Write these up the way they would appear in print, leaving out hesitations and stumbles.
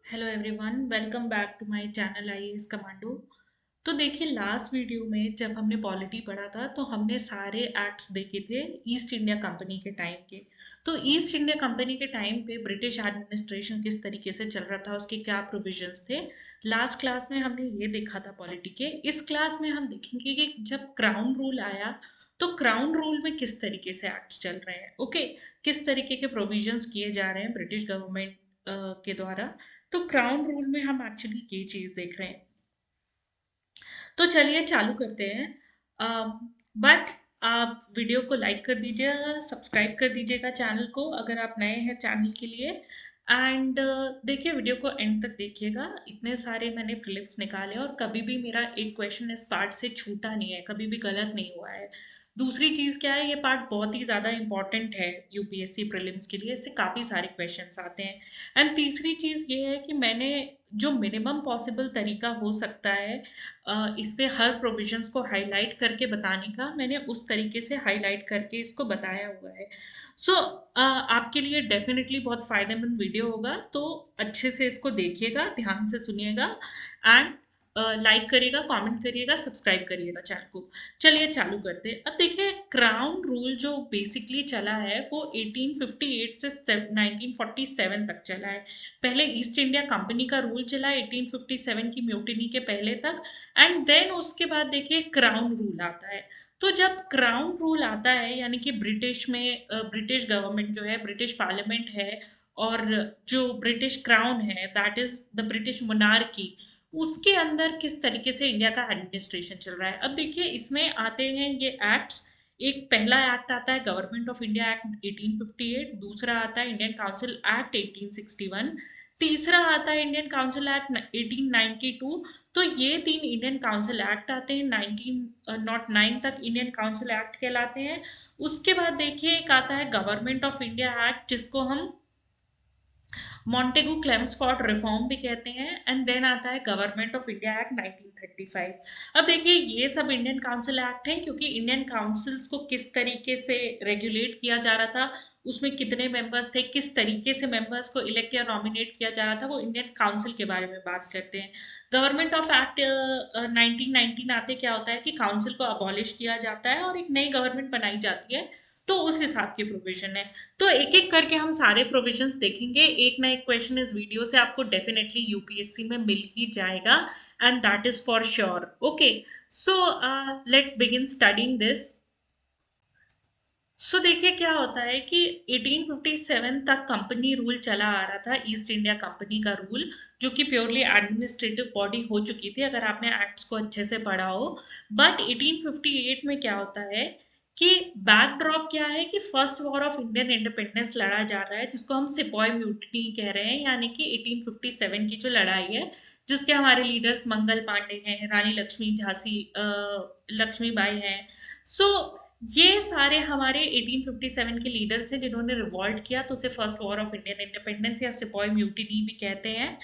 Hello everyone, welcome back to my channel IAS commando. तो देखिए, last video में जब हमने पॉलिटी पढ़ा था तो हमने सारे एक्ट्स देखे थे ईस्ट इंडिया कंपनी के टाइम के। तो ईस्ट इंडिया कंपनी के टाइम पे ब्रिटिश एडमिनिस्ट्रेशन किस तरीके से चल रहा था, उसके क्या प्रोविजंस थे, लास्ट क्लास में हमने ये देखा था पॉलिटी के। इस क्लास में हम देखेंगे कि जब क्राउन रूल आया तो क्राउन रूल में किस तरीके से एक्ट्स चल रहे हैं। ओके, किस तरीके के प्रोविजंस किए जा रहे हैं ब्रिटिश गवर्नमेंट के द्वारा। तो क्राउन रूल में हम एक्चुअली ये चीज देख रहे हैं। तो चलिए चालू करते हैं। बट आप वीडियो को लाइक कर दीजिएगा, सब्सक्राइब कर दीजिएगा चैनल को अगर आप नए हैं चैनल के लिए। एंड देखिए, वीडियो को एंड तक देखिएगा। इतने सारे मैंने प्रिलिम्स निकाले और कभी भी मेरा एक क्वेश्चन इस पार्ट से छूटा नहीं है, कभी भी गलत नहीं हुआ है। दूसरी चीज क्या है, ये पार्ट बहुत ही ज्यादा इंपॉर्टेंट है यूपीएससी प्रीलिम्स के लिए, इससे काफी सारे क्वेश्चंस आते हैं। एंड तीसरी चीज ये है कि मैंने जो मिनिमम पॉसिबल तरीका हो सकता है इसमें हर प्रोविजंस को हाईलाइट करके बताने का, मैंने उस तरीके से हाईलाइट करके इसको बताया हुआ है। सो आपके लिए डेफिनेटली बहुत फायदेमंद वीडियो होगा, तो अच्छे से इसको देखिएगा, ध्यान से सुनिएगा एंड लाइक करिएगा, कमेंट करिएगा, सब्सक्राइब करिएगा चैनल को। चलिए चालू करते हैं। अब देखिए, क्राउन रूल जो बेसिकली चला है वो 1858 से 1947 तक चला है। पहले ईस्ट इंडिया कंपनी का रूल चला 1857 की म्यूटिनी के पहले तक। एंड देन उसके बाद देखिए क्राउन रूल आता है। तो जब क्राउन रूल आता है यानी कि ब्रिटिश में ब्रिटिश गवर्नमेंट जो है, ब्रिटिश पार्लियामेंट है, और जो ब्रिटिश क्राउन है, that is the British monarchy, उसके अंदर किस तरीके से इंडिया का एडमिनिस्ट्रेशन चल रहा है। अब देखिए, इसमें आते हैं ये एक्ट्स। एक पहला एक्ट आता है गवर्नमेंट ऑफ इंडिया एक्ट 1858, दूसरा आता है इंडियन काउंसिल एक्ट 1861, तीसरा आता है इंडियन काउंसिल एक्ट 1892। तो ये तीन इंडियन काउंसिल एक्ट आते हैं। 1909 तक इंडियन काउंसिल एक्ट कहलाते हैं। उसके बाद देखिए एक आता है गवर्नमेंट ऑफ इंडिया एक्ट, जिसको हम मॉन्टेगू क्लेम्सफोर्ड रिफॉर्म भी कहते हैं। एंड देन आता है गवर्नमेंट ऑफ इंडिया एक्ट 1935। अब देखिए, ये सब इंडियन काउंसिल एक्ट हैं क्योंकि इंडियन काउंसिल्स को किस तरीके से रेगुलेट किया जा रहा था, उसमें कितने मेंबर्स थे, किस तरीके से मेंबर्स को इलेक्ट या नॉमिनेट किया जा रहा था, वो इंडियन काउंसिल के बारे में बात करते हैं। गवर्नमेंट ऑफ एक्ट 1919 आते क्या होता है कि काउंसिल को अबॉलिश किया जाता है और एक नई गवर्नमेंट बनाई जाती है। तो उस हिसाब की प्रोविजन है। तो एक एक करके हम सारे प्रोविजंस देखेंगे। एक ना एक क्वेश्चन इस वीडियो से आपको डेफिनेटली यूपीएससी में मिल ही जाएगा, and that is for sure. Okay, so let's begin studying this. So देखिए क्या होता है कि 1857 तक कंपनी रूल चला आ रहा था, ईस्ट इंडिया कंपनी का रूल, जो कि प्योरली एडमिनिस्ट्रेटिव बॉडी हो चुकी थी अगर आपने एक्ट्स को अच्छे से पढ़ा हो। बट 1858 में क्या होता है कि बैकड्रॉप क्या है कि first war of Indian independence लड़ा जा रहा है, जिसको हम सिपॉय म्यूटिनी कह रहे हैं, यानी कि 1857 की जो लड़ाई है, जिसके हमारे लीडर्स मंगल पांडे हैं, रानी लक्ष्मी झांसी लक्ष्मीबाई हैं। सो ये सारे हमारे 1857 के लीडर्स हैं जिन्होंने रिवॉल्ट किया, तो उसे first war of Indian independence या सिपॉय म्यूटिनी भी कहते हैं।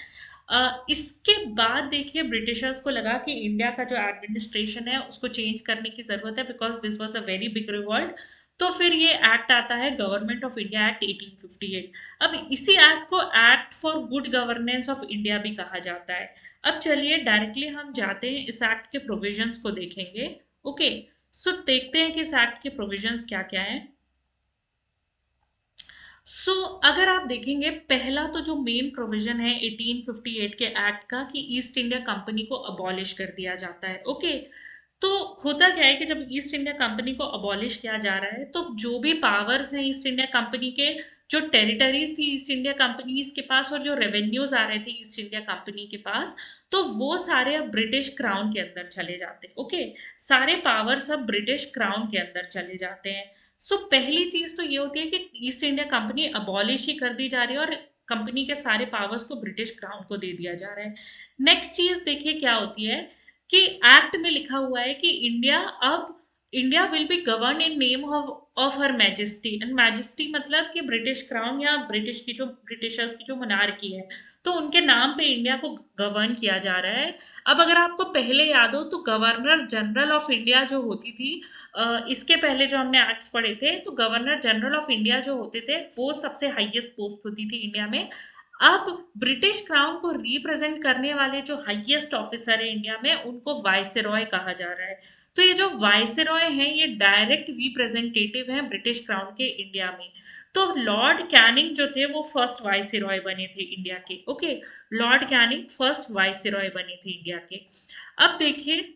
इसके बाद देखिए, ब्रिटिशर्स को लगा कि इंडिया का जो एडमिनिस्ट्रेशन है उसको चेंज करने की जरूरत है, because this was a very big revolt. तो फिर ये एक्ट आता है गवर्नमेंट ऑफ इंडिया एक्ट 1858। अब इसी एक्ट को act for good governance of India भी कहा जाता है। अब चलिए डायरेक्टली हम जाते हैं इस एक्ट के प्रोविजंस को देखेंगे। ओके, सो देखते हैं कि इस एक्ट के प्रोविजंस क्या क्या हैं। अगर आप देखेंगे, पहला तो जो मेन प्रोविजन है 1858 के एक्ट का, कि ईस्ट इंडिया कंपनी को अबॉलिश कर दिया जाता है। ओके, तो होता क्या है कि जब ईस्ट इंडिया कंपनी को अबॉलिश किया जा रहा है तो जो भी पावर्स हैं ईस्ट इंडिया कंपनी के, जो टेरिटरीज थी ईस्ट इंडिया कंपनीज के पास और जो रेवेन्यूज आ रहे थे ईस्ट इंडिया कंपनी के पास, तो वो सारे अब ब्रिटिश क्राउन के अंदर चले जाते। ओके, सारे पावर्स अब ब्रिटिश क्राउन के अंदर चले जाते हैं। पहली चीज तो ये होती है कि ईस्ट इंडिया कंपनी अबॉलिश ही कर दी जा रही है और कंपनी के सारे पावर्स को ब्रिटिश क्राउन को दे दिया जा रहा है। नेक्स्ट चीज देखिए क्या होती है कि एक्ट में लिखा हुआ है कि India will be govern in name of her majesty. And majesty मतलब कि ब्रिटिश क्राउन या ब्रिटिशर्स की जो मोनार्की है, तो उनके नाम पे इंडिया को गवर्न किया जा रहा है। अब अगर आपको पहले याद हो तो गवर्नर जनरल ऑफ इंडिया जो होती थी, इसके पहले जो हमने एक्ट्स पढ़े थे, तो गवर्नर जनरल ऑफ इंडिया जो होते थे वो सबसे हाईएस्ट पोस्ट होती थी इंडिया में। अब ब्रिटिश क्राउन को रिप्रेजेंट करने वाले जो हाईएस्ट ऑफिसर है इंडिया में, उनको वाइसरॉय कहा जा रहा है। तो ये जो वाइसरॉय हैं, ये डायरेक्ट रिप्रेजेंटेटिव हैं ब्रिटिश क्राउन के इंडिया में। तो लॉर्ड कैनिंग जो थे वो फर्स्ट वाइसरॉय बने थे इंडिया के। Okay, Lord Canning first viceroy बने थे इंडिया के। अब देखिए,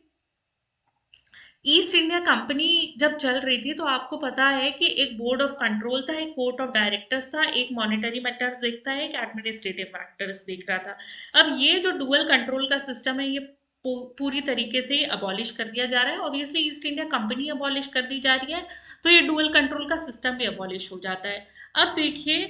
ईस्ट इंडिया कंपनी जब चल रही थी तो आपको पता है कि एक बोर्ड ऑफ कंट्रोल था, एक कोर्ट ऑफ डायरेक्टर्स था, एक मॉनेटरी मैटर्स देखता है, एक एडमिनिस्ट्रेटिव मैटर्स देख रहा था। अब ये जो डुअल कंट्रोल का सिस्टम है, ये पूरी तरीके से अबॉलिश कर दिया जा रहा है। Obviously east India company abolish कर दी जा रही है, तो ये डुअल कंट्रोल का सिस्टम भी अबॉलिश हो जाता है। अब देखिए,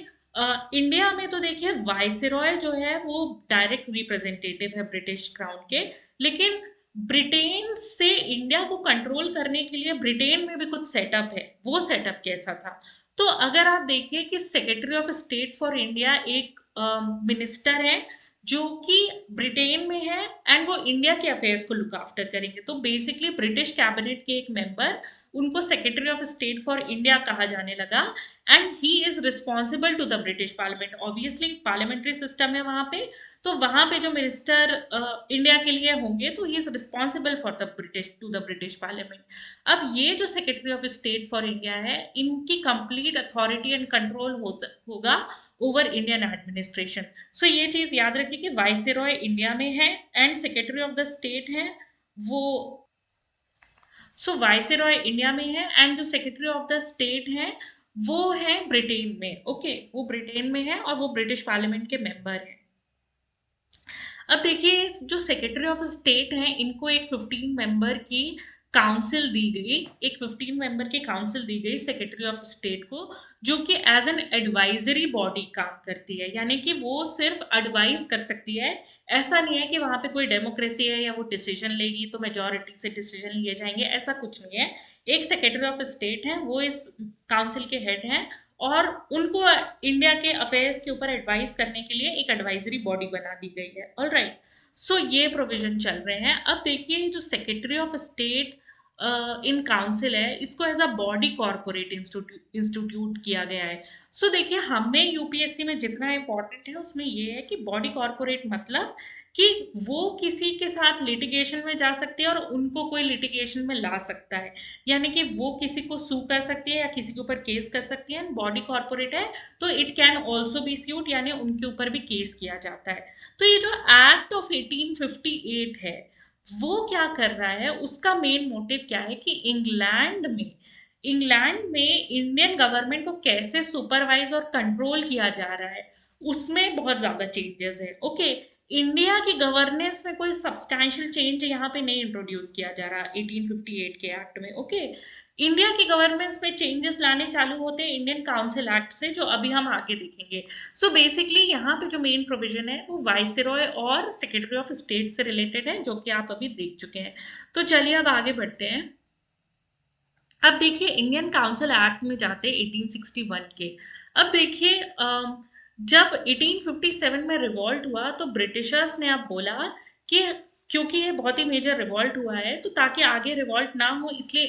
इंडिया में तो देखिए वाइसरॉय जो है वो डायरेक्ट रिप्रेजेंटेटिव है ब्रिटिश क्राउन के। लेकिन ब्रिटेन से इंडिया को कंट्रोल करने के लिए ब्रिटेन में भी कुछ सेटअप है। वो सेटअप कैसा था? तो अगर आप देखिए कि secretary of state for India एक मिनिस्टर है जो कि ब्रिटेन में है, एंड वो इंडिया के अफेयर्स को लुक आफ्टर करेंगे। तो बेसिकली ब्रिटिश कैबिनेट के एक मेंबर, उनको secretary of state for India कहा जाने लगा, and he is responsible to the British parliament. Obviously parliamentary system है वहां पे, तो वहां पे जो मिनिस्टर इंडिया के लिए होंगे, तो he is responsible for the British to the British parliament. अब ये जो secretary of state for India है, इनकी कंप्लीट अथॉरिटी एंड कंट्रोल होगा ओवर इंडियन एडमिनिस्ट्रेशन। सो ये चीज याद रखिए कि वाइसरॉय इंडिया में है and secretary of the state है वो। सो वाइसरॉय इंडिया में है एंड जो सेक्रेटरी ऑफ द स्टेट है वो है ब्रिटेन में। ओके, वो ब्रिटेन में है और वो ब्रिटिश पार्लियामेंट के मेंबर है। अब देखिए, जो सेक्रेटरी ऑफ स्टेट हैं, इनको एक 15 मेंबर की काउंसिल दी गई। एक 15 मेंबर की काउंसिल दी गई सेक्रेटरी ऑफ स्टेट को, जो कि एज एन एडवाइजरी बॉडी काम करती है, यानी कि वो सिर्फ एडवाइस कर सकती है। ऐसा नहीं है कि वहां पे कोई डेमोक्रेसी है या वो डिसीजन लेगी तो मेजोरिटी से डिसीजन लिए जाएंगे, ऐसा कुछ नहीं है। एक सेक्रेटरी ऑफ स्टेट है, वो इस काउंसिल के हेड हैं, और उनको इंडिया के अफेयर्स के ऊपर एडवाइस करने के लिए एक एडवाइजरी बॉडी बना दी गई है। ऑल राइट, सो ये प्रोविजन चल रहे हैं। अब देखिए, जो secretary of state in council है, इसको as a body corporate institute किया गया है। सो देखिए, हमें यूपीएससी में जितना इंपॉर्टेंट है उसमें ये है कि बॉडी कॉर्पोरेट मतलब कि वो किसी के साथ लिटिगेशन में जा सकती है और उनको कोई लिटिगेशन में ला सकता है, यानी कि वो किसी को सू कर सकती है या किसी के ऊपर केस कर सकती है। बॉडी कॉर्पोरेट है तो it can also be suit, यानी उनके ऊपर भी केस किया जाता है। तो ये जो एक्ट ऑफ 1858 है, वो क्या कर रहा है, उसका मेन मोटिव क्या है कि इंग्लैंड में इंडियन गवर्नमेंट को कैसे सुपरवाइज और कंट्रोल किया जा रहा है, उसमें बहुत ज्यादा चेंजेस है। ओके, इंडिया की गवर्नेंस में कोई सब्सटैंशियल चेंज यहाँ पे नहीं इंट्रोड्यूस किया जा रहा 1858 के एक्ट में। ओके, इंडिया की गवर्नेंस में चेंजेस लाने चालू होते हैं इंडियन काउंसिल एक्ट से, जो अभी हम आगे देखेंगे। सो बेसिकली यहाँ पे जो मेन प्रोविजन है वो वाइसरॉय और सेक्रेटरी ऑफ स्टेट से रिलेटेड है, जो कि आप अभी देख चुके हैं। तो चलिए अब आगे बढ़ते हैं। अब देखिए, इंडियन काउंसिल एक्ट में जाते हैं 1861 के। अब देखिए, जब 1857 में रिवॉल्ट हुआ तो ब्रिटिशर्स ने अब बोला कि क्योंकि ये बहुत ही मेजर रिवॉल्ट हुआ है, तो ताकि आगे रिवॉल्ट ना हो, इसलिए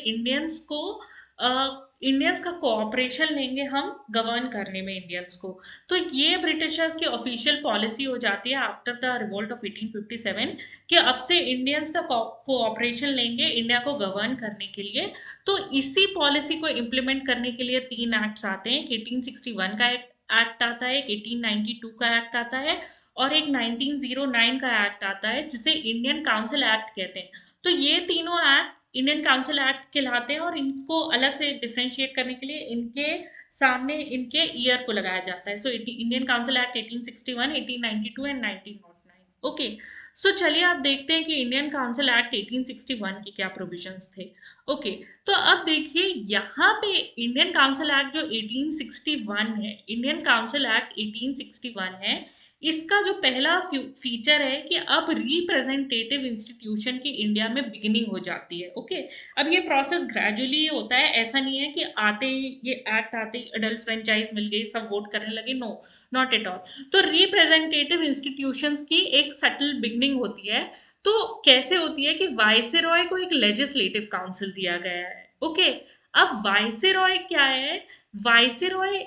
इंडियंस का कोऑपरेशन लेंगे हम गवर्न करने में इंडियंस को। तो ये ब्रिटिशर्स की ऑफिशियल पॉलिसी हो जाती है आफ्टर द रिवॉल्ट ऑफ 1857 कि अब से इंडियंस का कोऑपरेशन लेंगे इंडिया को गवर्न करने के लिए। तो इसी पॉलिसी को इम्प्लीमेंट करने के लिए तीन एक्ट्स आते हैं। एक 1861 का एक्ट आता है, एक 1892 का एक्ट आता है, और एक 1909 का एक्ट आता है, जिसे इंडियन काउंसिल एक्ट कहते हैं। तो ये तीनों एक्ट इंडियन काउंसिल एक्ट कहलाते हैं, और इनको अलग से डिफ्रेंशिएट करने के लिए इनके सामने इनके ईयर को लगाया जाता है। So Indian council act 1861, 1892 and 1909। Okay, so चलिए आप देखते हैं कि इंडियन काउंसिल एक्ट 1861 के क्या प्रोविजंस थे। ओके, तो अब देखिए यहाँ पे इंडियन काउंसिल एक्ट जो 1861 है, इंडियन काउंसिल एक्ट 1861 है, इसका जो पहला फीचर है कि अब रिप्रेजेंटेटिव इंस्टीट्यूशन की इंडिया में बिगिनिंग हो जाती है। ओके, अब ये प्रोसेस ग्रेजुअली होता है, ऐसा नहीं है कि आते ही ये एक्ट आते ही अडल्ट फ्रेंचाइज मिल गई, सब वोट करने लगे। No, not at all. तो रिप्रेजेंटेटिव इंस्टीट्यूशंस की एक सटल बिगनिंग होती है। तो कैसे होती है कि वाइसरॉय को एक लेजिस्लेटिव काउंसिल दिया गया है। ओके, अब वाइसरॉय क्या है? वाइसरॉय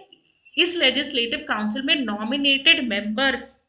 इस लेजिस्लेटिव काउंसिल में नॉमिनेटेड मेंबर्स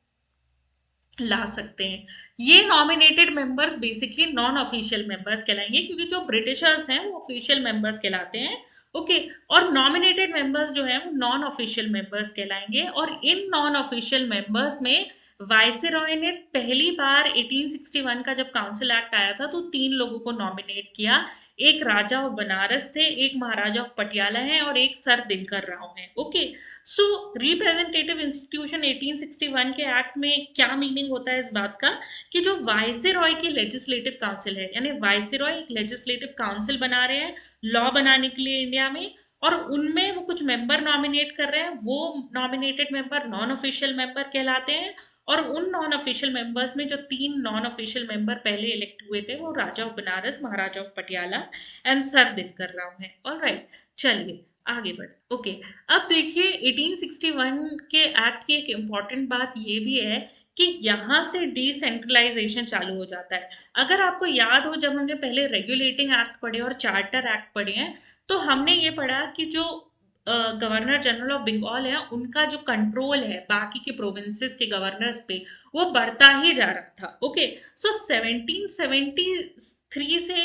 ला सकते हैं। ये nominated members basically non official members कहलाएंगे, क्योंकि जो ब्रिटिशर्स हैं वो ऑफिशियल मेंबर्स कहलाते हैं। ओके, और नॉमिनेटेड मेंबर्स जो हैं वो नॉन ऑफिशियल मेंबर्स कहलाएंगे। और इन नॉन ऑफिशियल मेंबर्स में वायसरॉय ने पहली बार 1861 का जब काउंसिल एक्ट आया था तो 3 लोगों को नॉमिनेट किया। एक राजा ऑफ बनारस थे, एक महाराजा ऑफ पटियाला है और एक सर दिनकर राव है। ओके, सो रिप्रेजेंटेटिव इंस्टीट्यूशन 1861 के एक्ट में क्या मीनिंग होता है इस बात का, कि जो वायसरॉय की लेजिस्लेटिव काउंसिल है, यानी वायसरॉय एक लेजिस्लेटिव काउंसिल बना रहे हैं लॉ बनाने के लिए इंडिया में, और उनमें वो कुछ मेंबर नॉमिनेट कर रहे हैं। वो nominated member non official member कहलाते हैं। और उन नॉन ऑफिशियल मेंबर्स में जो 3 नॉन ऑफिशियल मेंबर पहले इलेक्ट हुए थे वो Raja of Banaras, Maharaja of Patiala and sir Dinkar Rao है। ऑलराइट, चलिए आगे बढ़ते। ओके, अब देखिए 1861 के एक्ट की एक इम्पॉर्टेंट बात ये भी है कि यहाँ से डिसेंट्रलाइजेशन चालू हो जाता है। अगर आपको याद हो, जब हमने पहले रेगुलेटिंग एक्ट पढ़े और चार्टर एक्ट पढ़े हैं, तो हमने ये पढ़ा कि जो गवर्नर जनरल ऑफ बंगाल है उनका जो कंट्रोल है बाकी के प्रोविंसेस के गवर्नर्स पे, वो बढ़ता ही जा रहा था। ओके, सो 1773 से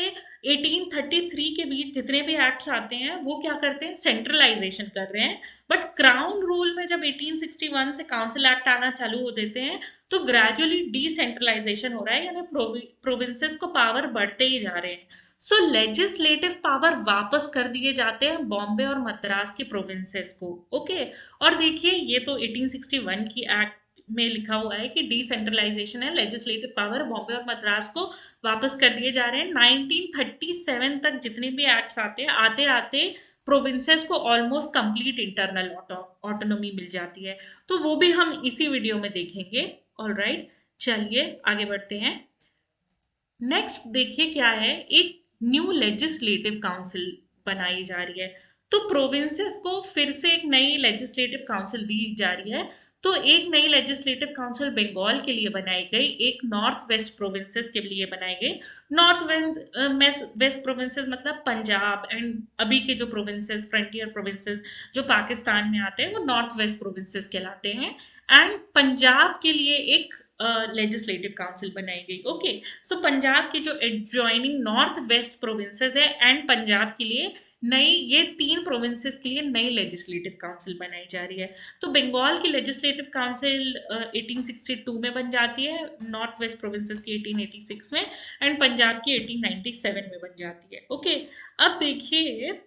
1833 के बीच जितने भी एक्ट्स आते हैं वो क्या करते हैं, सेंट्रलाइजेशन कर रहे हैं। बट क्राउन रूल में जब 1861 से काउंसिल एक्ट आना चालू हो देते हैं तो ग्रेजुअली डिसेंट्रलाइजेशन हो रहा है, यानी प्रोविंसेस को पावर बढ़ते ही जा रहे हैं। सो लेजिस्लेटिव पावर वापस कर दिए जाते हैं बॉम्बे और मद्रास के प्रोविंसेस को। ओके, और देखिए ये तो 1861 की एक्ट में लिखा हुआ है कि डिसेंट्रलाइजेशन है, लेजिस्लेटिव पावर बॉम्बे और मद्रास को वापस कर दिए जा रहे हैं। 1937 तक जितने भी एक्ट्स आते हैं, आते आते प्रोविंसेस को ऑलमोस्ट कंप्लीट इंटरनल ऑटोनॉमी मिल जाती है। तो वो भी हम इसी वीडियो में देखेंगे। ऑलराइट, चलिए आगे बढ़ते हैं। नेक्स्ट देखिए क्या है, एक न्यू लेजिस्लेटिव काउंसिल बनाई जा रही है। तो प्रोविंसेस को फिर से एक नई लेजिस्लेटिव काउंसिल दी जा रही है। तो एक नई लेजिस्लेटिव काउंसिल बंगाल के लिए बनाई गई, एक नॉर्थ वेस्ट प्रोविंसेस के लिए बनाई गई। नॉर्थ वेस्ट प्रोविंसेस मतलब पंजाब एंड अभी के जो प्रोविंसेस, फ्रंटियर प्रोविंसेस जो पाकिस्तान में आते हैं, वो नॉर्थ वेस्ट प्रोविंसेस कहलाते हैं। एंड पंजाब के लिए एक लेजिस्लेटिव काउंसिल बनाई गई। ओके, सो पंजाब की जो एडजॉइनिंग नॉर्थ वेस्ट प्रोविंसेस है एंड पंजाब के लिए नई, ये 3 प्रोविंसेस के लिए नई लेजिस्लेटिव काउंसिल बनाई जा रही है। तो बंगाल की लेजिस्लेटिव काउंसिल 1862 में बन जाती है, नॉर्थ वेस्ट प्रोविंसेस की 1886 में, एंड पंजाब की 1897 में बन जाती है। ओके, अब देखिए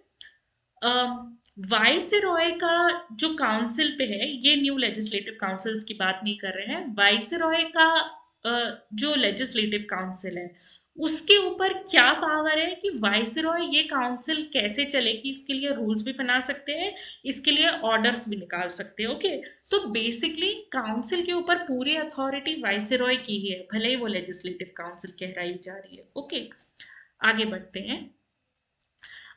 वाइसरॉय का जो काउंसिल पे है, ये न्यू लेजिस्लेटिव काउंसिल्स की बात नहीं कर रहे हैं। वाइसरॉय का जो लेजिस्लेटिव काउंसिल है उसके ऊपर क्या पावर है कि वाइसरॉय ये काउंसिल कैसे चलेगी, इसके लिए रूल्स भी बना सकते हैं, इसके लिए ऑर्डर्स भी निकाल सकते हैं। ओके, तो बेसिकली काउंसिल के ऊपर पूरी अथॉरिटी वाइसरॉय की ही है, भले ही वो लेजिस्लेटिव काउंसिल कहलाई जा रही है। ओके, आगे बढ़ते हैं।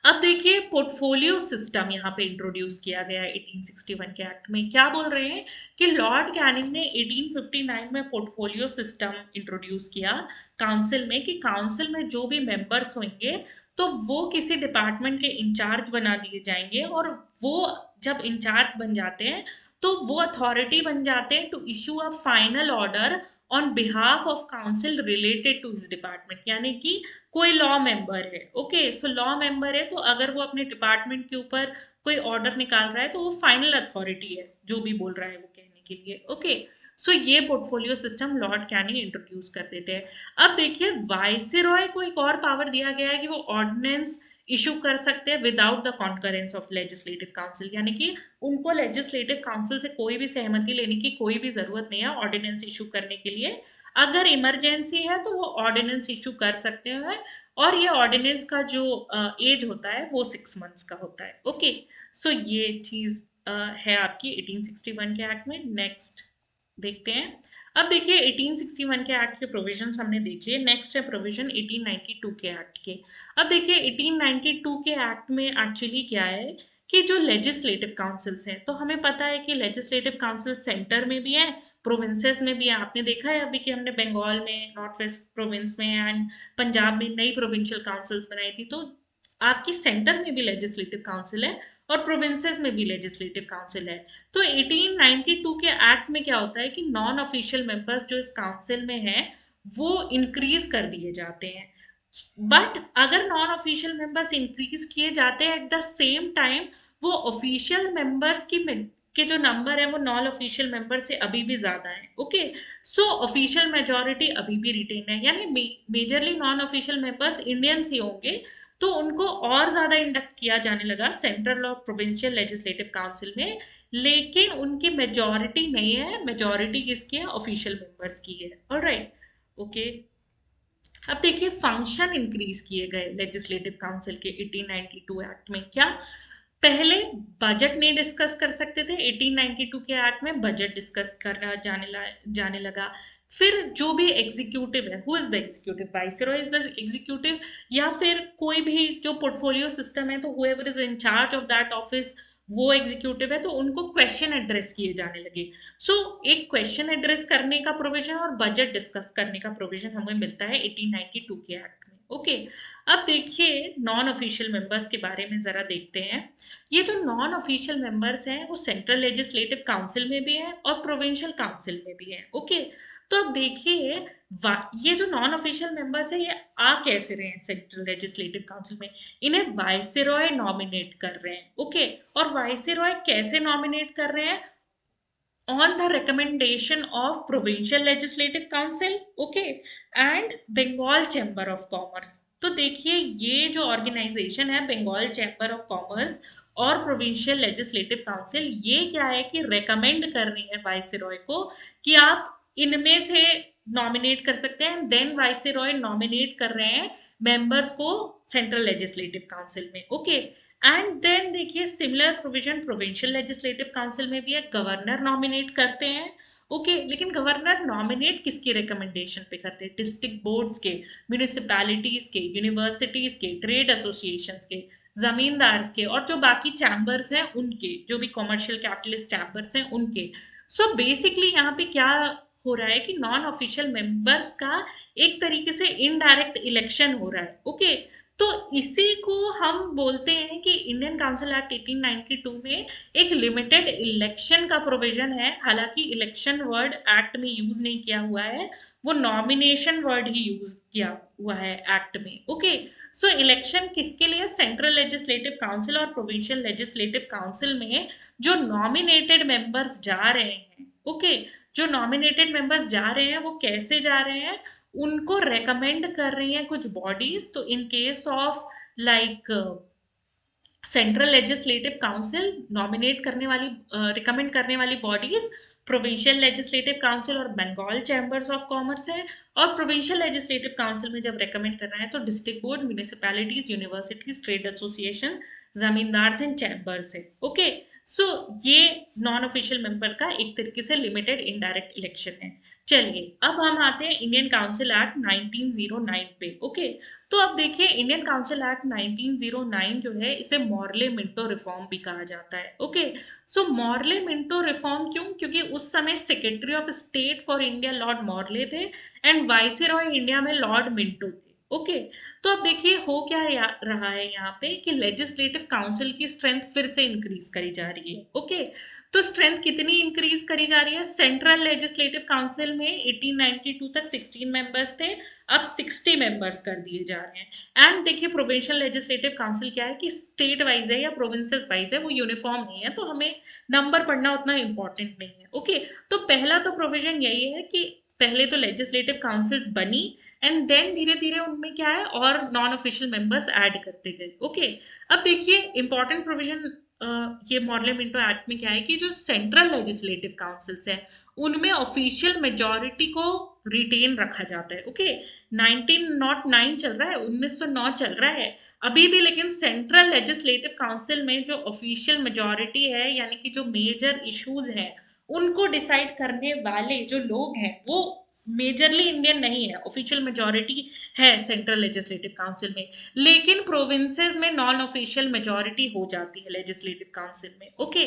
अब देखिए पोर्टफोलियो सिस्टम यहाँ पे इंट्रोड्यूस किया गया है 1861 के एक्ट में। क्या बोल रहे हैं कि लॉर्ड कैनिंग ने 1859 में पोर्टफोलियो सिस्टम इंट्रोड्यूस किया काउंसिल में, कि काउंसिल में जो भी मेंबर्स होंगे तो वो किसी डिपार्टमेंट के इंचार्ज बना दिए जाएंगे, और वो जब इंचार्ज बन जाते हैं तो वो अथॉरिटी बन जाते हैं to issue a final order on behalf of council related to his department. यानी कि कोई लॉ मेंबर है, ओके, सो लॉ मेंबर है तो अगर वो अपने डिपार्टमेंट के ऊपर कोई ऑर्डर निकाल रहा है तो वो फाइनल अथॉरिटी है जो भी बोल रहा है वो कहने के लिए। ओके, सो ये portfolio system Lord Canning introduce कर देते हैं। अब देखिए वाइसरॉय को एक और पावर दिया गया है कि वो ऑर्डिनेंस इशू कर सकते हैं without the concurrence of legislative council, यानी कि उनको लेजिस्लेटिव काउंसिल से कोई भी सहमति लेने की कोई भी जरूरत नहीं है ऑर्डिनेंस इशू करने के लिए। अगर इमरजेंसी है तो वो ऑर्डिनेंस इशू कर सकते हैं, और ये ऑर्डिनेंस का जो एज होता है वो 6 मंथ्स का होता है। ओके, सो ये चीज है आपकी 1861 के एक्ट में। नेक्स्ट देखते हैं। अब देखिए 1861 के एक्ट के प्रोविजंस हमने देख लिए, नेक्स्ट है प्रोविजन 1892 के एक्ट के। अब देखिए 1892 के एक्ट में एक्चुअली क्या है कि जो लेजिस्लेटिव काउंसिल्स हैं, तो हमें पता है कि लेजिस्लेटिव काउंसिल सेंटर में भी है, प्रोविंसेस में भी है। आपने देखा है अभी कि हमने बंगाल में, नॉर्थ वेस्ट प्रोविंस में एंड पंजाब में नई प्रोविंशियल काउंसिल्स बनाई थी। तो आपकी सेंटर में भी लेजिस्लेटिव काउंसिल है और प्रोविंसेस में भी लेजिस्लेटिव काउंसिल है। तो 1892 के एक्ट में क्या होता है कि नॉन ऑफिशियल मेंबर्स जो इस काउंसिल में हैं वो इंक्रीज कर दिए जाते हैं। बट अगर नॉन ऑफिशियल मेंबर्स इंक्रीज किए जाते हैं एट द सेम टाइम, वो ऑफिशियल मेंबर्स के जो नंबर है वो नॉन ऑफिशियल मेंबर से अभी भी ज्यादा है। ओके, सो ऑफिशियल मेजोरिटी अभी भी रिटेन है, यानी majorly non official members Indians ही होंगे, तो उनको और ज्यादा इंडक्ट किया जाने लगा सेंट्रल और प्रोविंशियल लेजिस्लेटिव काउंसिल में। लेकिन उनकी मेजोरिटी नहीं है, मेजोरिटी किसकी है? ऑफिशियल मेंबर्स की है। Alright, okay. अब देखिए फंक्शन इंक्रीज किए गए लेजिस्लेटिव काउंसिल के 1892 एक्ट में। क्या? पहले बजट नहीं डिस्कस कर सकते थे, 1892 के एक्ट में बजट डिस्कस करना जाने लगा। फिर जो भी एग्जीक्यूटिव है, who is the executive? Viceroy is the executive, या फिर कोई भी जो पोर्टफोलियो सिस्टम है, तो whoever is in charge of that office वो एग्जीक्यूटिव है, तो उनको क्वेश्चन एड्रेस किए जाने लगे। सो एक क्वेश्चन एड्रेस करने का प्रोविजन और बजट डिस्कस करने का प्रोविजन हमें मिलता है 1892 के एक्ट में। ओके, अब देखिए नॉन ऑफिशियल मेंबर्स के बारे में जरा देखते हैं। ये जो नॉन ऑफिशियल मेंबर्स हैं वो सेंट्रल लेजिस्लेटिव काउंसिल में भी हैं और प्रोविंशियल काउंसिल में भी हैं। ओके, तो अब देखिए ये जो नॉन ऑफिशियल मेंबर्स है ये आ कैसे रहे हैं सेंट्रल लेजिस्लेटिव काउंसिल में? इन्हें वाइसरॉय नॉमिनेट कर रहे हैं। ओके, और वाइसरॉय कैसे नॉमिनेट कर रहे हैं? on the recommendation of provincial legislative council, okay, and bengal chamber of commerce। तो देखिए ये जो ऑर्गेनाइजेशन है बंगाल चैम्बर ऑफ कॉमर्स और प्रोविंशियल लेजिस्लेटिव काउंसिल, ये क्या है कि रेकमेंड कर रही है वाइसरॉय को कि आप इनमें से नॉमिनेट कर सकते हैं। देन वाइसरॉय नॉमिनेट कर रहे हैं मेंबर्स को सेंट्रल लेजिस्लेटिव काउंसिल में। ओके, एंड देन देखिए similar provision provincial legislative council में भी है, गवर्नर नॉमिनेट करते हैं। ओके, लेकिन गवर्नर नॉमिनेट किसकी रिकमेंडेशन पे करते हैं? डिस्ट्रिक्ट बोर्ड्स के, म्यूनिसिपैलिटीज के, यूनिवर्सिटीज के, ट्रेड एसोसिएशंस के, जमींदार्स के, और जो बाकी चैम्बर्स हैं उनके, जो भी कॉमर्शियल कैपिटलिस्ट चैम्बर्स हैं उनके। सो बेसिकली यहाँ पे क्या हो रहा है कि नॉन ऑफिशियल मेंबर्स का एक तरीके से इनडायरेक्ट इलेक्शन हो रहा है। ओके, तो इसी को हम बोलते हैं कि इंडियन काउंसिल एक्ट 1892 में एक लिमिटेड इलेक्शन का प्रोविजन है। हालांकि इलेक्शन वर्ड एक्ट में यूज नहीं किया हुआ है, वो नॉमिनेशन वर्ड ही यूज किया हुआ है एक्ट में। ओके, सो इलेक्शन किसके लिए? सेंट्रल लेजिस्लेटिव काउंसिल और प्रोविंशियल लेजिस्लेटिव काउंसिल में जो नॉमिनेटेड मेंबर्स जा रहे हैं। ओके, जो नॉमिनेटेड मेंबर्स जा रहे हैं वो कैसे जा रहे हैं? उनको रेकमेंड कर रही हैं कुछ बॉडीज। तो in case of like central legislative council, nominate करने वाली रिकमेंड करने वाली बॉडीज प्रोविंशियल लेजिस्लेटिव काउंसिल और बंगाल चैम्बर्स ऑफ कॉमर्स है। और प्रोविंशियल लेजिस्लेटिव काउंसिल में जब रेकमेंड कर रहे हैं तो district board, municipalities, universities, trade association, जमींदार एंड चैम्बर्स है। ओके, सो ये नॉन ऑफिशियल मेंबर का एक तरीके से लिमिटेड इनडायरेक्ट इलेक्शन है। चलिए अब हम आते हैं इंडियन काउंसिल एक्ट 1909 पे। ओके, तो अब देखिए इंडियन काउंसिल एक्ट 1909 जो है इसे मॉर्ले मिंटो रिफॉर्म भी कहा जाता है। ओके, सो मॉर्ले मिंटो रिफॉर्म क्यों? क्योंकि उस समय secretary of state for India Lord Morley थे एंड वाइसरॉय इंडिया में लॉर्ड मिंटो थे। ओके, तो अब देखिए हो क्या रहा है यहाँ पे कि लेजिस्लेटिव काउंसिल की स्ट्रेंथ फिर से इंक्रीज करी जा रही है। ओके, तो स्ट्रेंथ कितनी इंक्रीज करी जा रही है? सेंट्रल लेजिस्लेटिव काउंसिल में 1892 तक 16 मेंबर्स थे, अब 60 मेंबर्स कर दिए जा रहे हैं। एंड देखिए प्रोविंशियल लेजिस्लेटिव काउंसिल क्या है कि स्टेट वाइज है या प्रोविंसेस वाइज है, वो यूनिफॉर्म नहीं है, तो हमें नंबर पढ़ना उतना इंपॉर्टेंट नहीं है। ओके, तो पहला तो प्रोविजन यही है कि पहले तो लेजिस्लेटिव काउंसिल्स बनी एंड देन धीरे धीरे उनमें क्या है और नॉन ऑफिशियल मेंबर्स ऐड करते गए। ओके, अब देखिए इंपॉर्टेंट प्रोविजन ये मॉडल मिंटो एक्ट में क्या है कि जो सेंट्रल लेजिस्लेटिव काउंसिल्स है उनमें ऑफिशियल मेजॉरिटी को रिटेन रखा जाता है। ओके, 1909 चल रहा है, 1909 चल रहा है अभी भी, लेकिन सेंट्रल लेजिस्लेटिव काउंसिल में जो ऑफिशियल मेजॉरिटी है यानी कि जो मेजर इश्यूज हैं उनको डिसाइड करने वाले जो लोग हैं वो मेजरली इंडियन नहीं है, ऑफिशियल मेजॉरिटी है सेंट्रल लेजिस्लेटिव काउंसिल में, लेकिन प्रोविंसेस में नॉन ऑफिशियल मेजॉरिटी हो जाती है लेजिस्लेटिव काउंसिल में। ओके,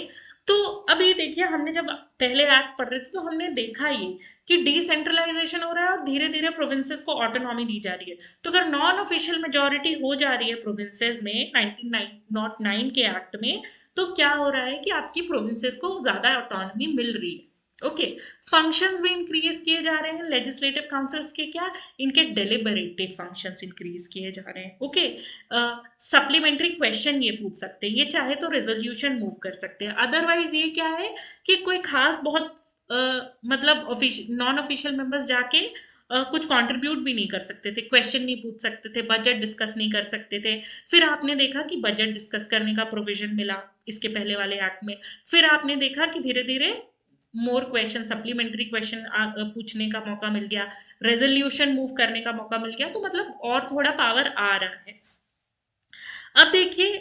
तो अभी देखिए, हमने जब पहले एक्ट पढ़ रहे थे तो हमने देखा ये कि डिसेंट्रलाइजेशन हो रहा है और धीरे धीरे प्रोविंसेस को ऑटोनॉमी दी जा रही है। तो अगर नॉन ऑफिशियल मेजोरिटी हो जा रही है प्रोविंसेस में 1909 के एक्ट में, तो क्या हो रहा है कि आपकी प्रोविंसेस को ज्यादा ऑटोनॉमी मिल रही है। ओके, फंक्शंस भी इंक्रीज किए जा रहे हैं लेजिस्लेटिव काउंसिल्स के, क्या, इनके डेलिबरेटिव फंक्शंस इंक्रीज किए जा रहे हैं। ओके, सप्लीमेंट्री क्वेश्चन ये पूछ सकते हैं, ये चाहे तो रेजोल्यूशन मूव कर सकते हैं। अदरवाइज ये क्या है कि कोई खास बहुत मतलब नॉन ऑफिशियल मेंबर्स जाके कुछ कंट्रीब्यूट भी नहीं कर सकते थे, क्वेश्चन नहीं पूछ सकते थे, बजट डिस्कस नहीं कर सकते थे। फिर आपने देखा कि बजट डिस्कस करने का प्रोविजन मिला इसके पहले वाले एक्ट में। फिर आपने देखा कि धीरे धीरे मोर क्वेश्चन, सप्लीमेंट्री क्वेश्चन पूछने का मौका मिल गया, रेजोल्यूशन मूव करने का मौका मिल गया, तो मतलब और थोड़ा पावर आ रहा है। अब देखिए,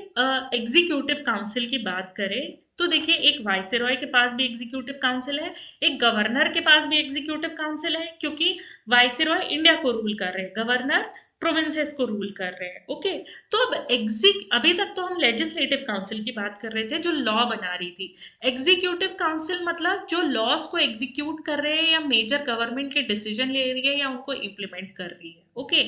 एग्जीक्यूटिव काउंसिल की बात करें तो देखिए, एक वाइसरॉय के पास भी एग्जीक्यूटिव काउंसिल है, एक गवर्नर के पास भी एग्जीक्यूटिव काउंसिल है, क्योंकि वाइसरॉय इंडिया को रूल कर रहे हैं, गवर्नर प्रोविंसेस को रूल कर रहे हैं। ओके, तो अब अभी तक तो हम लेजिस्लेटिव काउंसिल की बात कर रहे थे जो लॉ बना रही थी। एग्जीक्यूटिव काउंसिल मतलब जो लॉस को एग्जीक्यूट कर रहे हैं या मेजर गवर्नमेंट के डिसीजन ले रही है या उनको इम्प्लीमेंट कर रही है। ओके,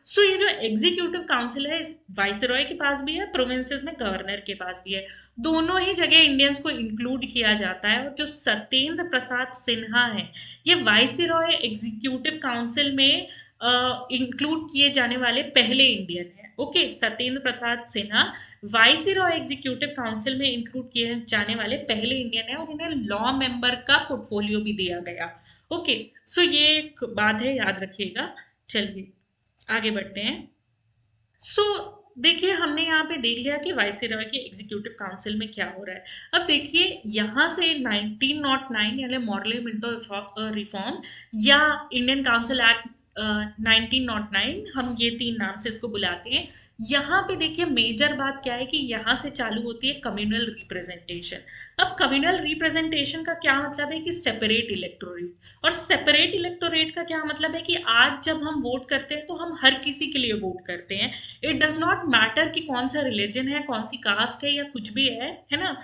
सो ये जो एग्जीक्यूटिव काउंसिल है, वाइसरॉय के पास भी है, प्रोविंसेस में गवर्नर के पास भी है। दोनों ही जगह इंडियंस को इंक्लूड किया जाता है। और जो सत्येंद्र प्रसाद सिन्हा है, ये वाइसरॉय एग्जीक्यूटिव काउंसिल में इंक्लूड किए जाने वाले पहले इंडियन है। Okay, Satyendra Prasad Sinha viceroy executive council में इंक्लूड किए जाने वाले पहले इंडियन है, और इन्हें लॉ मेंबर का पोर्टफोलियो भी दिया गया। ओके, सो ये एक बात है, याद रखिएगा। चलिए आगे बढ़ते हैं। सो देखिए, हमने यहाँ पे देख लिया कि वाइसरॉय की एग्जीक्यूटिव काउंसिल में क्या हो रहा है। अब देखिए, यहाँ से 1909 यानी मॉर्ले मिंटो रिफॉर्म या इंडियन काउंसिल एक्ट 1909, हम ये तीन नाम से इसको बुलाते हैं। यहाँ पे देखिए, मेजर बात क्या है कि यहाँ से चालू होती है कम्युनल रिप्रेजेंटेशन। अब कम्युनल रिप्रेजेंटेशन का क्या मतलब है कि सेपरेट इलेक्टोरेट। और सेपरेट इलेक्टोरेट का क्या मतलब है कि आज जब हम वोट करते हैं तो हम हर किसी के लिए वोट करते हैं। इट डज नॉट मैटर कि कौन सा रिलीजन है, कौन सी कास्ट है, या कुछ भी है ना।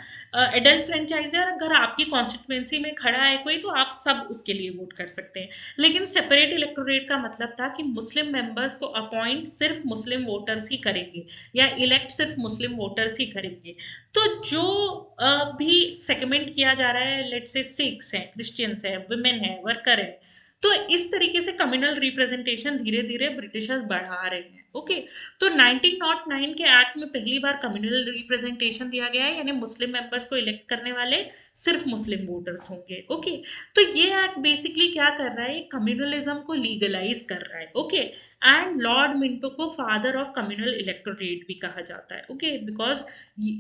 एडल्ट फ्रेंचाइजर अगर आपकी कॉन्स्टिट्यूएंसी में खड़ा है कोई, तो आप सब उसके लिए वोट कर सकते हैं। लेकिन सेपरेट इलेक्टोरेट का मतलब था कि मुस्लिम मेंबर्स को अपॉइंट सिर्फ मुस्लिम वोटर्स ही करेंगे, या इलेक्ट सिर्फ मुस्लिम वोटर्स ही करेंगे। तो जो भी सेगमेंट किया जा रहा है, लेट्स से सिख्स हैं, क्रिश्चियंस हैं, वुमेन है, वर्कर है, तो इस तरीके से कम्युनल रिप्रेजेंटेशन धीरे धीरे ब्रिटिशर्स बढ़ा रहे हैं। ओके, तो 1909 के एक्ट में पहली बार कम्युनल रिप्रेजेंटेशन दिया गया है, यानी मुस्लिम मेंबर्स को इलेक्ट करने वाले सिर्फ मुस्लिम वोटर्स होंगे। ओके, तो ये एक्ट बेसिकली क्या कर रहा है, कम्युनलिज्म को लीगलाइज कर रहा है। ओके, एंड लॉर्ड मिंटो को फादर ऑफ कम्युनल इलेक्टोरेट भी कहा जाता है। ओके, बिकॉज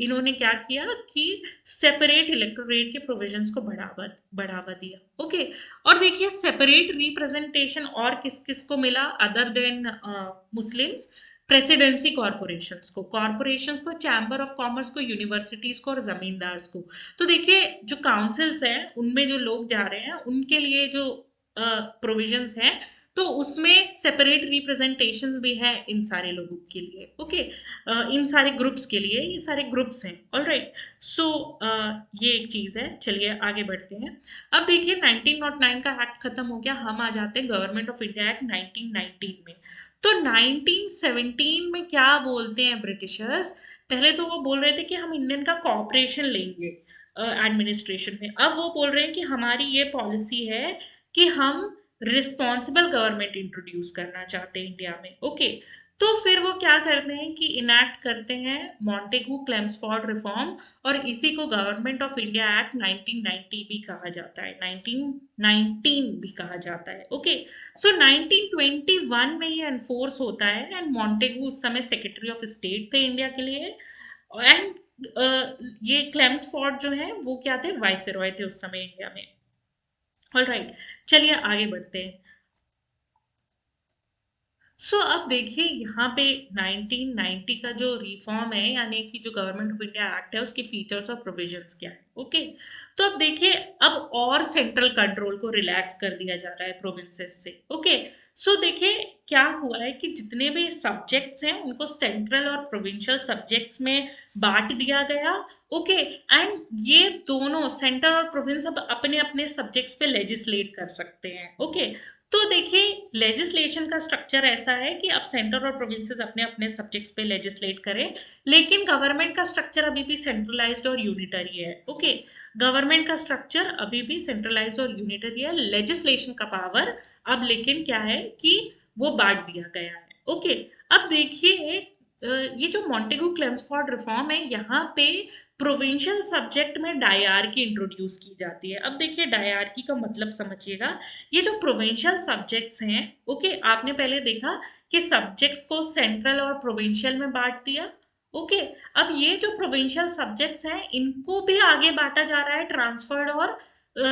इन्होंने क्या किया कि सेपरेट इलेक्टोरेट के प्रोविजंस को बढ़ावा बढ़ावा दिया। ओके, और देखिए, सेपरेट रिप्रेजेंटेशन और किस किस को मिला other than Muslims, presidency corporations को, चैम्बर ऑफ कॉमर्स को, यूनिवर्सिटीज को, और जमींदार्स को। तो देखिए, जो काउंसिल्स हैं उनमें जो लोग जा रहे हैं उनके लिए जो प्रोविजंस हैं, तो उसमें सेपरेट रिप्रेजेंटेशंस भी है इन सारे लोगों के लिए। ओके, इन सारे ग्रुप्स के लिए, ये सारे ग्रुप्स हैं। ऑलराइट, सो ये एक चीज है। चलिए आगे बढ़ते हैं। अब देखिए, 1909 का एक्ट खत्म हो गया, हम आ जाते हैं गवर्नमेंट ऑफ इंडिया एक्ट 1919 में। तो 1917 में क्या बोलते हैं ब्रिटिशर्स, पहले तो वो बोल रहे थे कि हम इंडियन का कॉपरेशन लेंगे एडमिनिस्ट्रेशन में। अब वो बोल रहे हैं कि हमारी ये पॉलिसी है कि हम रिस्पॉन्सिबल गवर्नमेंट इंट्रोड्यूस करना चाहते हैं इंडिया में। ओके, तो फिर वो क्या करते हैं कि इनैक्ट करते हैं मॉन्टेगू क्लेम्सफोर्ड रिफॉर्म, और इसी को गवर्नमेंट ऑफ इंडिया एक्ट 1990 भी कहा जाता है, 1919 भी कहा जाता है। ओके, सो 1921 में ये एनफोर्स होता है, एंड मॉन्टेगू उस समय सेक्रेटरी ऑफ स्टेट थे इंडिया के लिए। एंड ये क्लेम्सफोर्ड जो है वो क्या थे, वाइसरॉय थे उस समय इंडिया में। ऑलराइट, चलिए आगे बढ़ते हैं। सो अब देखिए यहाँ पे 1990 का जो रिफॉर्म है, यानी कि जो गवर्नमेंट ऑफ इंडिया एक्ट है, उसके फीचर्स और प्रोविजंस क्या है। ओके, तो अब देखिए, अब और सेंट्रल कंट्रोल को रिलैक्स कर दिया जा रहा है प्रोविंसेस से। ओके, सो देखिए क्या हुआ है कि जितने भी सब्जेक्ट्स हैं उनको सेंट्रल और प्रोविंशियल सब्जेक्ट्स में बांट दिया गया। ओके, एंड ये दोनों सेंट्रल और प्रोविंस अब अपने अपने सब्जेक्ट्स पे लेजिस्लेट कर सकते हैं। ओके, तो देखिए लेजिस्लेशन का स्ट्रक्चर ऐसा है कि अब सेंटर और प्रोविंसेस अपने अपने सब्जेक्ट्स पे लेजिस्लेट करें, लेकिन गवर्नमेंट का स्ट्रक्चर अभी भी सेंट्रलाइज्ड और यूनिटरी है। ओके, गवर्नमेंट का स्ट्रक्चर अभी भी सेंट्रलाइज्ड और यूनिटरी है, लेजिस्लेशन का पावर अब लेकिन क्या है कि वो बांट दिया गया है। ओके, अब देखिए ये जो मॉन्टेगू क्लेम्सफोर्ड रिफॉर्म है, यहाँ पे प्रोविंशियल सब्जेक्ट में डायरकी इंट्रोड्यूस की जाती है। अब देखिए डायरकी का मतलब समझिएगा। ये जो प्रोविंशियल सब्जेक्ट्स हैं, ओके, आपने पहले देखा कि सब्जेक्ट्स को सेंट्रल और प्रोविंशियल में बांट दिया। ओके, अब ये जो प्रोविंशियल सब्जेक्ट्स हैं इनको भी आगे बांटा जा रहा है ट्रांसफर्ड और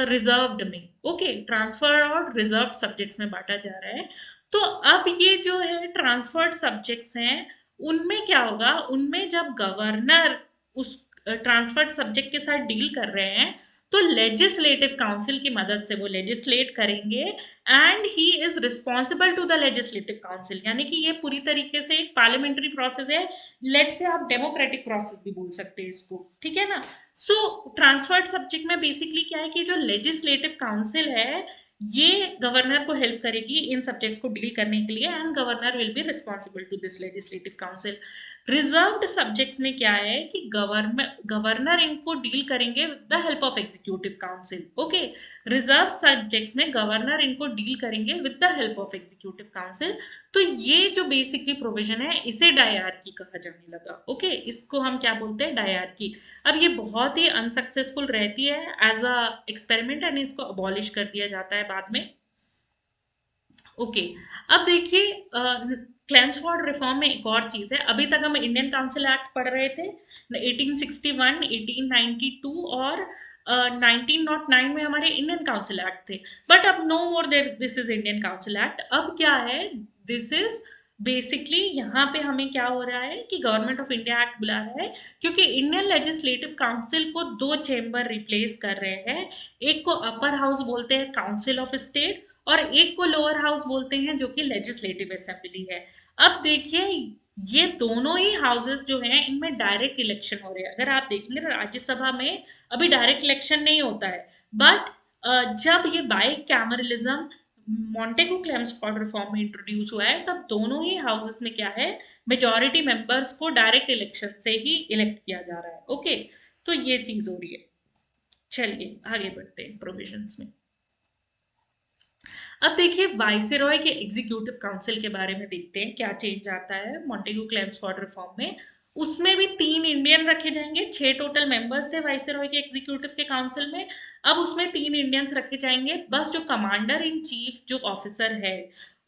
रिजर्व्ड में। ओके, ट्रांसफर्ड और रिजर्व्ड सब्जेक्ट्स में बांटा जा रहा है। तो अब ये जो है ट्रांसफर्ड सब्जेक्ट्स हैं, उनमें क्या होगा, उनमें जब गवर्नर उस ट्रांसफर्ड सब्जेक्ट के साथ डील कर रहे हैं, तो लेजिस्लेटिव काउंसिल की मदद से वो लेजिस्लेट करेंगे, and he is responsible to the legislative council, यानी कि ये पूरी तरीके से एक पार्लियामेंट्री प्रोसेस है। लेट से आप डेमोक्रेटिक प्रोसेस भी बोल सकते हैं इसको, ठीक है ना। सो ट्रांसफर्ड सब्जेक्ट में बेसिकली क्या है कि जो लेजिस्लेटिव काउंसिल है, ये गवर्नर को हेल्प करेगी इन सब्जेक्ट्स को डील करने के लिए, and governor will be responsible to this legislative council. Reserved subjects में क्या है कि गवर्नर इनको डील करेंगे with the help of executive council. Okay, reserve subjects में गवर्नर इनको डील करेंगे with the help of executive council. तो ये जो बेसिकली प्रोविजन है, इसे डायरकी कहा जाने लगा। ओके, इसको हम क्या बोलते हैं, डायरकी। अब ये बहुत ही अनसक्सेसफुल रहती है एज अ एक्सपेरिमेंट, एंड इसको अबॉलिश कर दिया जाता है बाद में। ओके, अब देखिए क्लेम्सफोर्ड रिफॉर्म में एक और चीज है। अभी तक हम इंडियन काउंसिल एक्ट पढ़ रहे थे, 1861, 1892 और 1909 में हमारे इंडियन काउंसिल एक्ट थे। बट अब no more there this is Indian council act. अब क्या है, दिस इज बेसिकली यहाँ पे हमें क्या हो रहा है कि गवर्नमेंट ऑफ इंडिया एक्ट बुला रहा है, क्योंकि इंडियन लेजिस्लेटिव काउंसिल को दो चेंबर रिप्लेस कर रहे हैं। एक को अपर हाउस बोलते हैं, काउंसिल ऑफ स्टेट, और एक को लोअर हाउस बोलते हैं जो कि लेजिस्लेटिव असेंबली है। अब देखिए ये दोनों ही हाउसेस जो हैं इनमें डायरेक्ट इलेक्शन हो रहे हैं। अगर आप देखेंगे राज्यसभा में अभी डायरेक्ट इलेक्शन नहीं होता है, बट जब ये बाई कैमरलिज्म मॉन्टेगू क्लेम्सफोर्ड रिफॉर्म में इंट्रोड्यूस हुआ है, तब दोनों ही हाउसेस में क्या है, मेजॉरिटी मेंबर्स को डायरेक्ट इलेक्शन से ही इलेक्ट किया जा रहा है। ओके, तो ये चीज हो रही है। चलिए आगे बढ़ते हैं प्रोविजंस में। अब देखिए वाइसरॉय के एग्जीक्यूटिव काउंसिल के बारे में देखते हैं क्या चेंज आता है मॉन्टेगू क्लेम्सफोर्ड रिफॉर्म में। उसमें भी 3 इंडियन रखे जाएंगे, 6 टोटल मेंबर्स थे वाइसरॉय के एग्जीक्यूटिव के काउंसिल में। अब उसमें 3 इंडियंस रखे जाएंगे, बस जो कमांडर इन चीफ जो ऑफिसर है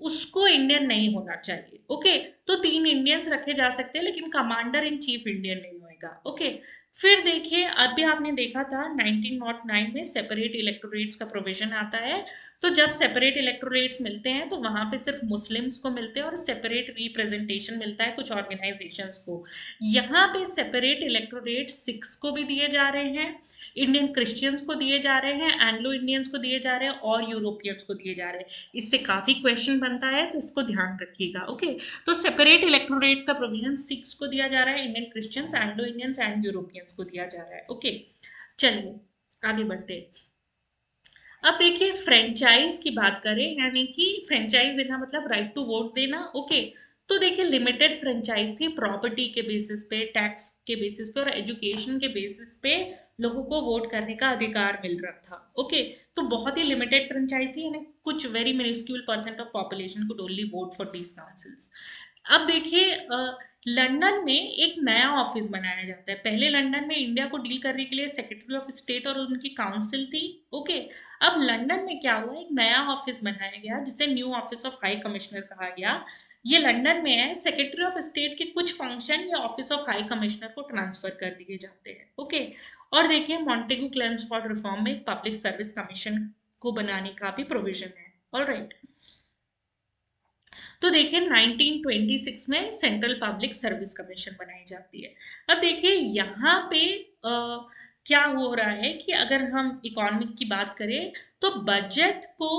उसको इंडियन नहीं होना चाहिए। ओके, तो 3 इंडियंस रखे जा सकते हैं, लेकिन कमांडर इन चीफ इंडियन नहीं होएगा। ओके, फिर देखिए अभी आपने देखा था 1909 में सेपरेट इलेक्टोरेट्स का प्रोविजन आता है। तो जब सेपरेट इलेक्टोरेट्स मिलते हैं तो वहां पे सिर्फ मुस्लिम्स को मिलते हैं और सेपरेट रिप्रेजेंटेशन मिलता है कुछ ऑर्गेनाइजेशंस को। यहाँ पे सेपरेट इलेक्टोरेट सिख्स को भी दिए जा रहे हैं, इंडियन क्रिश्चियंस को दिए जा रहे हैं, एंग्लो इंडियंस को दिए जा रहे हैं, और यूरोपियंस को दिए जा रहे हैं। इससे काफी क्वेश्चन बनता है, तो इसको ध्यान रखिएगा। ओके, तो सेपरेट इलेक्टोरेट का प्रोविजन सिख्स को दिया जा रहा है, Indian Christians, Anglo Indians and Europeans को दिया जा रहा है। ओके, चलिए आगे बढ़ते हैं। अब देखिए फ्रेंचाइज की बात करें, यानी कि फ्रेंचाइज देना मतलब राइट टू वोट देना। ओके, तो देखिए लिमिटेड फ्रेंचाइज थी, प्रॉपर्टी के बेसिस पे, टैक्स के बेसिस पे और एजुकेशन के बेसिस पे लोगों को वोट करने का अधिकार मिल रहा था। ओके, तो बहुत ही लिमिटेड फ्रेंचाइज थी, यानी कुछ very minuscule percent of population could only vote for these councils. अब देखिए लंदन में एक नया ऑफिस बनाया जाता है। पहले लंदन में इंडिया को डील करने के लिए सेक्रेटरी ऑफ स्टेट और उनकी काउंसिल थी। ओके, अब लंदन में क्या हुआ, एक नया ऑफिस बनाया गया जिसे new office of high commissioner कहा गया। ये लंदन में है। सेक्रेटरी ऑफ स्टेट के कुछ फंक्शन या ऑफिस ऑफ हाई कमिश्नर को ट्रांसफर कर दिए जाते हैं। ओके, और देखिए मॉन्टेगू क्लेम्सफोर्ड रिफॉर्म में पब्लिक सर्विस कमीशन को बनाने का भी प्रोविजन है। ऑलराइट, तो देखिए 1926 में सेंट्रल पब्लिक सर्विस कमीशन बनाई जाती है। अब देखिए यहाँ पे क्या हो रहा है कि अगर हम इकोनॉमिक की बात करें तो बजट को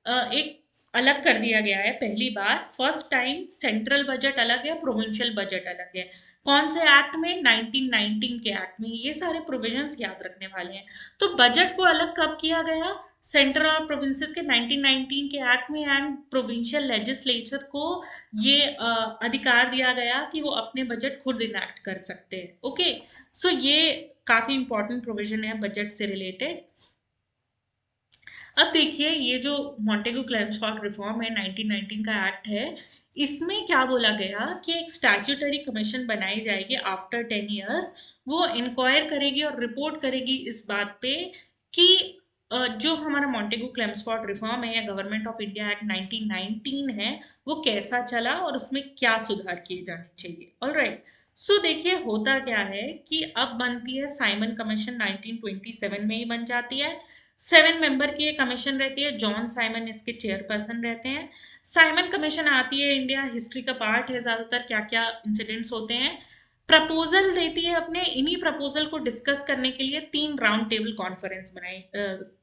एक अलग कर दिया गया है। पहली बार फर्स्ट टाइम सेंट्रल बजट अलग है, प्रोविंशियल बजट अलग है। कौन से एक्ट में? 1919 के एक्ट में। ये सारे प्रोविजंस याद रखने वाले हैं। तो बजट को अलग कब किया गया? सेंट्रल और प्रोविंसेस के 1919 के एक्ट में, एंड प्रोविंशियल लेजिस्लेचर को ये अधिकार दिया गया कि वो अपने बजट खुद इनैक्ट कर सकते हैं। ओके, सो ये काफी इंपॉर्टेंट प्रोविजन है बजट से रिलेटेड। अब देखिए ये जो मॉन्टेगू क्लेमेंट रिफॉर्म है, 1919 का एक्ट है, इसमें क्या बोला गया कि एक स्टैट्यूटरी कमीशन बनाई जाएगी आफ्टर 10 years। वो इंक्वायर करेगी और रिपोर्ट करेगी इस बात पे कि जो हमारा मॉन्टेगू क्लेमेंट रिफॉर्म है या गवर्नमेंट ऑफ इंडिया एक्ट 1919 है, वो कैसा चला और उसमें क्या सुधार किए जाने चाहिए। ऑलराइट, सो देखिए होता क्या है कि अब बनती है साइमन कमीशन, 1927 में ही बन जाती है। 7 मेंबर की ये कमीशन रहती है, जॉन साइमन इसके चेयरपर्सन रहते हैं। साइमन कमीशन आती है इंडिया, हिस्ट्री का पार्ट है ज्यादातर, क्या क्या इंसिडेंट्स होते हैं। प्रपोजल देती है अपने, इन्हीं प्रपोजल को डिस्कस करने के लिए 3 राउंड टेबल कॉन्फ्रेंस बनाई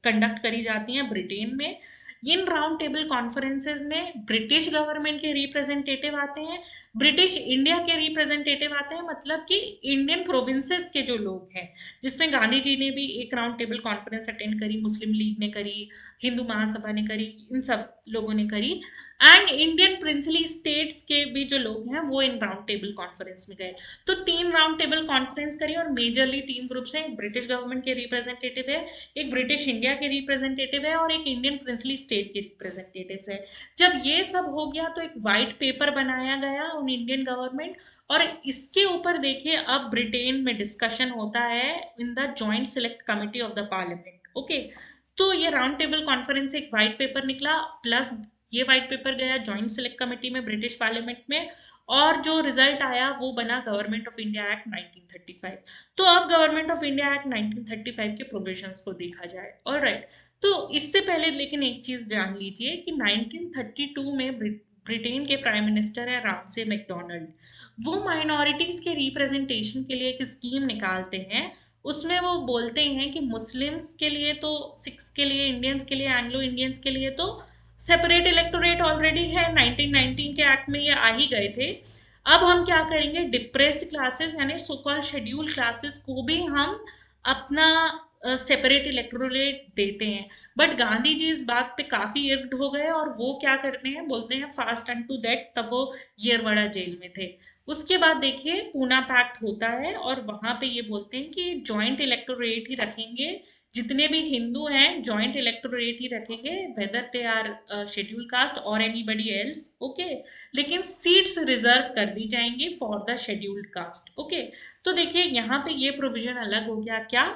कंडक्ट करी जाती हैं ब्रिटेन में। इन राउंड टेबल कॉन्फ्रेंसेस में ब्रिटिश गवर्नमेंट के रिप्रेजेंटेटिव आते हैं, ब्रिटिश इंडिया के रिप्रेजेंटेटिव आते हैं, मतलब कि इंडियन प्रोविंसेस के जो लोग हैं, जिसमें गांधी जी ने भी एक राउंड टेबल कॉन्फ्रेंस अटेंड करी, मुस्लिम लीग ने करी, हिंदू महासभा ने करी, इन सब लोगों ने करी। एंड इंडियन प्रिंसली स्टेट्स के भी जो लोग हैं वो इन राउंड टेबल कॉन्फ्रेंस में गए। तो 3 राउंड टेबल कॉन्फ्रेंस करी और मेजरली 3 ग्रुप्स हैं, एक ब्रिटिश गवर्नमेंट के रिप्रेजेंटेटिव है, एक ब्रिटिश इंडिया के रिप्रेजेंटेटिव है और एक इंडियन प्रिंसली स्टेट के रिप्रेजेंटेटिव है। जब ये सब हो गया तो एक व्हाइट पेपर बनाया गया उन इंडियन गवर्नमेंट, और इसके ऊपर देखिए अब ब्रिटेन में डिस्कशन होता है in the joint select committee of the parliament. Okay, तो ये राउंड टेबल कॉन्फ्रेंस से एक व्हाइट पेपर निकला, प्लस ये व्हाइट पेपर गया जॉइंट सिलेक्ट कमेटी में ब्रिटिश पार्लियामेंट में, और जो रिजल्ट आया वो बना गवर्नमेंट ऑफ इंडिया एक्ट 1935। तो अब गवर्नमेंट ऑफ इंडिया एक्ट 1935 के प्रोविजंस को देखा जाए। ऑलराइट, तो इससे पहले लेकिन एक चीज जान लीजिए कि 1932 में ब्रिटेन के प्राइम मिनिस्टर है रामसे मैकडोनाल्ड। वो माइनॉरिटीज के रिप्रेजेंटेशन के लिए एक स्कीम निकालते हैं। उसमें वो बोलते हैं कि मुस्लिम्स के लिए तो, सिख्स के लिए, इंडियंस के लिए, एंग्लो इंडियंस के लिए तो सेपरेट इलेक्टोरेट ऑलरेडी है, 1919 के एक्ट में ये आ ही गए थे। अब हम क्या करेंगे, डिप्रेस्ड क्लासेस यानी सो कॉल्ड शेड्यूल क्लासेस को भी हम अपना सेपरेट इलेक्टोरेट देते हैं। बट गांधी जी इस बात पे काफी इर्ड हो गए और वो क्या करते हैं, बोलते हैं फास्ट अन टू दैट, तब वो येरवड़ा जेल में थे। उसके बाद देखिए पूना पैक्ट होता है और वहां पे ये बोलते हैं कि जॉइंट इलेक्टोरेट ही रखेंगे, जितने भी हिंदू हैं जॉइंट इलेक्टोरेट ही रखेंगे, whether they are schedule caste और एनीबडी एल्स। ओके, लेकिन सीट्स रिजर्व कर दी जाएंगी for the scheduled caste. Okay, तो देखिए यहाँ पे ये प्रोविजन अलग हो गया, क्या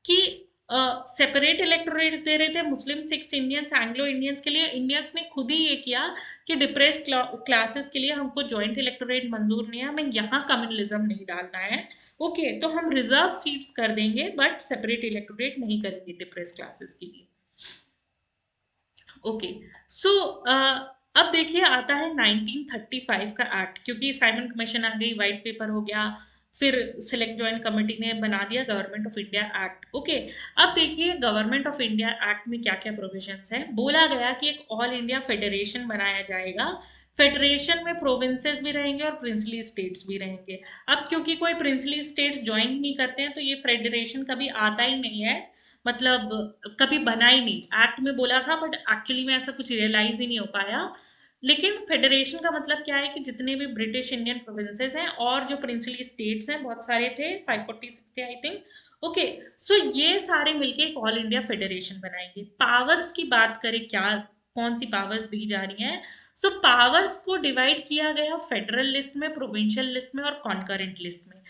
कि सेपरेट इलेक्टोरेट्स दे रहे थे मुस्लिम, सिक्स, इंडियंस, एंग्लो इंडियंस के लिए। इंडियंस ने खुद ही ये किया कि डिप्रेस्ड क्लासेस के लिए हमको जॉइंट इलेक्टोरेट मंजूर नहीं है, हमें यहाँ कम्युनलिज्म नहीं डालना है। ओके, तो हम रिजर्व सीट्स कर देंगे बट सेपरेट इलेक्टोरेट नहीं करेंगे डिप्रेस्ड क्लासेस के लिए। ओके, सो अब देखिए आता है 1935 का एक्ट, क्योंकि साइमन कमीशन आ गई, व्हाइट पेपर हो गया, फिर सिलेक्ट ज्वाइंट कमेटी ने बना दिया government of India act. Okay, अब देखिए गवर्नमेंट ऑफ इंडिया एक्ट में क्या क्या प्रोविजंस हैं। बोला गया कि एक ऑल इंडिया फेडरेशन बनाया जाएगा, फेडरेशन में प्रोविंसेस भी रहेंगे और प्रिंसली स्टेट्स भी रहेंगे। अब क्योंकि कोई प्रिंसली स्टेट्स ज्वाइन नहीं करते हैं तो ये फेडरेशन कभी आता ही नहीं है, मतलब कभी बना ही नहीं। एक्ट में बोला था बट एक्चुअली में ऐसा कुछ रियलाइज ही नहीं हो पाया। लेकिन फेडरेशन का मतलब क्या है कि जितने भी ब्रिटिश इंडियन प्रोविंसेस हैं और जो प्रिंसली स्टेट्स हैं, बहुत सारे थे, 546 थे आई थिंक। ओके, सो ये सारे मिलके एक ऑल इंडिया फेडरेशन बनाएंगे। पावर्स की बात करें, क्या कौन सी पावर्स दी जा रही हैं, सो पावर्स को डिवाइड किया गया फेडरल लिस्ट में, प्रोविंशियल लिस्ट में और कॉन्करेंट लिस्ट में।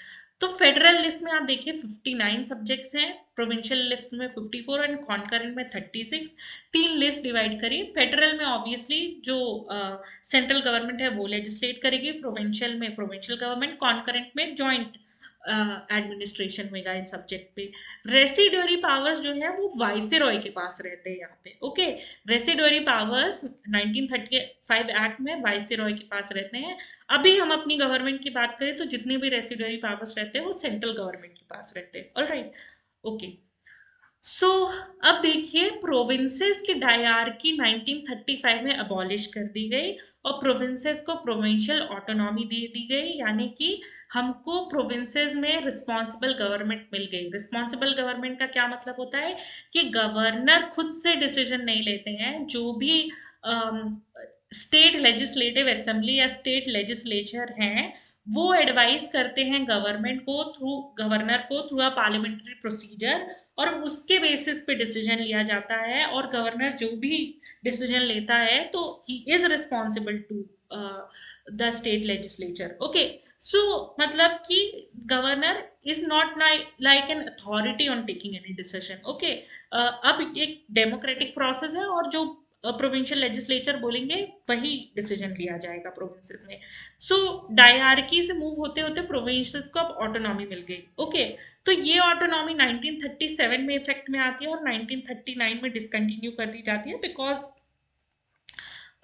तो फेडरल लिस्ट में आप देखिए 59 सब्जेक्ट्स हैं, प्रोविंशियल लिस्ट में 54 एंड कॉन्करेंट में 36। 3 लिस्ट डिवाइड करी। फेडरल में ऑब्वियसली जो सेंट्रल गवर्नमेंट है वो लेजिस्लेट करेगी, प्रोविंशियल में प्रोविंशियल गवर्नमेंट, कॉन्करेंट में जॉइंट एडमिनिस्ट्रेशन में गाइड सब्जेक्ट पे। रेसिडुअरी पावर्स जो है वो वाइसरॉय के पास रहते हैं यहाँ पे। ओके, रेसिडुअरी पावर्स 1935 एक्ट में वाइसरॉय के पास रहते हैं। अभी हम अपनी गवर्नमेंट की बात करें तो जितने भी रेसिडुअरी पावर्स रहते हैं वो सेंट्रल गवर्नमेंट के पास रहते हैं। Alright, okay. सो अब देखिए, प्रोविंसेस की डायरार्की 1935 में अबॉलिश कर दी गई और प्रोविंसेस को प्रोविंशियल ऑटोनॉमी दे दी गई, यानी कि हमको प्रोविंसेस में रिस्पॉन्सिबल गवर्नमेंट मिल गई। रिस्पॉन्सिबल गवर्नमेंट का क्या मतलब होता है कि गवर्नर खुद से डिसीजन नहीं लेते हैं। जो भी स्टेट लेजिस्लेटिव असेंबली या स्टेट लेजिस्लेचर हैं वो एडवाइस करते हैं गवर्नमेंट को थ्रू गवर्नर को थ्रू अ पार्लियामेंट्री प्रोसीजर, और उसके बेसिस पे डिसीजन लिया जाता है। और गवर्नर जो भी डिसीजन लेता है तो he is responsible to the state legislature. Okay, so मतलब कि governor is not like an authority on taking any decision. Okay, अब एक डेमोक्रेटिक प्रोसेस है और जो प्रोविंशियल लेजिस्लेचर बोलेंगे वही डिसीजन लिया जाएगा प्रोविंसेस में। सो डायरार्की से मूव होते होते प्रोविंसेस को अब ऑटोनॉमी मिल गई। ओके, तो ये ऑटोनॉमी 1937 में इफेक्ट में आती है और 1939 में डिसकंटिन्यू कर दी जाती है बिकॉज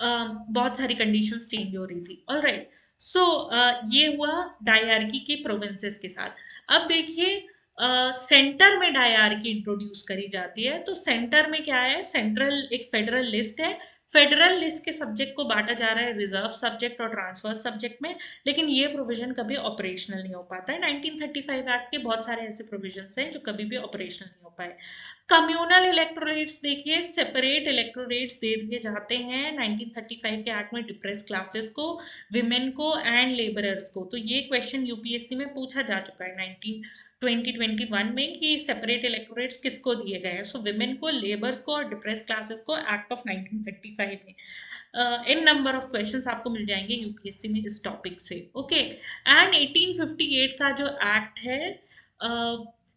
बहुत सारी कंडीशंस चेंज हो रही थी। ऑलराइट, सो ये हुआ डायरार्की की प्रोविंसेस के साथ। अब देखिए, सेंटर में डायरार्की इंट्रोड्यूस करी जाती है। तो सेंटर में क्या है, सेंट्रल एक फेडरल लिस्ट है। फेडरल लिस्ट के सब्जेक्ट को बांटा जा रहा है रिजर्व सब्जेक्ट और ट्रांसफर सब्जेक्ट में, लेकिन ये प्रोविजन कभी ऑपरेशनल नहीं हो पाता है। 1935 एक्ट के बहुत सारे ऐसे प्रोविजंस हैं जो कभी भी ऑपरेशनल नहीं हो पाए। कम्युनल इलेक्टोरेट्स देखिए, सेपरेट इलेक्टोरेट्स दे दिए जाते हैं 1935 के एक्ट में डिप्रेस क्लासेस को, विमेन को एंड लेबरर्स को। तो ये क्वेश्चन यूपीएससी में पूछा जा चुका है 2021 में कि सेपरेट इलेक्टोरेट्स किसको दिए गए हैं। सो विमेन को, लेबर्स को और डिप्रेस क्लासेस को एक्ट ऑफ 1935 में इन नंबर ऑफ क्वेश्चंस आपको मिल जाएंगे यूपीएससी में इस टॉपिक से। ओके, एंड 1858 का जो एक्ट है,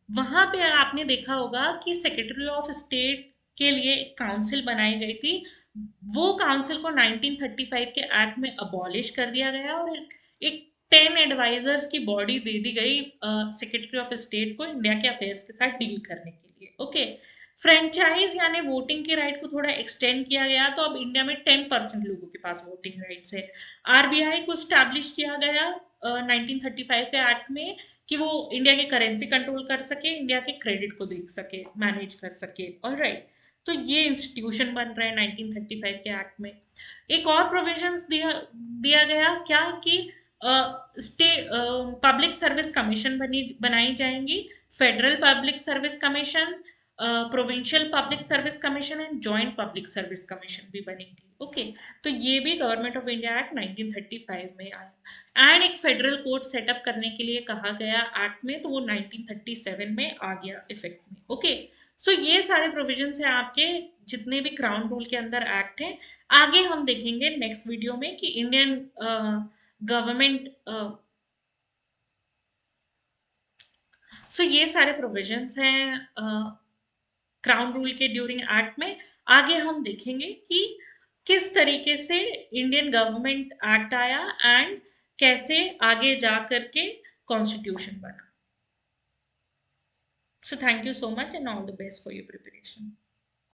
वहां पे आपने देखा होगा कि सेक्रेटरी ऑफ स्टेट के लिए एक काउंसिल बनाई गई थी। वो काउंसिल को 1935 के एक्ट में अबॉलिश कर दिया गया और एक 10 एडवाइजर्स की बॉडी दे दी गई सेक्रेटरी ऑफ स्टेट को इंडिया के अफेयर्स के साथ डील करने के लिए। ओके, फ्रेंचाइज यानी वोटिंग के राइट को थोड़ा एक्सटेंड किया गया, तो अब इंडिया में 10% लोगों के पास वोटिंग राइट्स है। आरबीआई को स्टैब्लिश किया गया 1935 के एक्ट में कि वो इंडिया की करेंसी कंट्रोल कर सके, इंडिया के क्रेडिट को देख सके, मैनेज कर सके। ऑलराइट, तो ये इंस्टीट्यूशन बन रहा है 1935 के एक्ट में। एक और प्रोविजंस दिया गया क्या कि स्टेट पब्लिक सर्विस कमीशन बनाई जाएंगी, federal public service commission, provincial public service commission and joint public service commission भी बनेंगी। ओके, तो ये भी गवर्नमेंट ऑफ इंडिया एक्ट 1935 में आया। एंड एक फेडरल कोर्ट सेटअप करने के लिए कहा गया एक्ट में, तो वो 1937 में आ गया इफेक्ट में। ओके, सो ये सारे प्रोविजंस हैं आपके जितने भी क्राउन रूल के अंदर एक्ट हैं। आगे हम देखेंगे नेक्स्ट वीडियो में कि इंडियन गवर्नमेंट, सो ये सारे प्रोविजंस हैं क्राउन रूल के ड्यूरिंग एक्ट में। आगे हम देखेंगे कि किस तरीके से इंडियन गवर्नमेंट एक्ट आया एंड कैसे आगे जा करके कॉन्स्टिट्यूशन बना। So thank you so much and all the best for your preparation.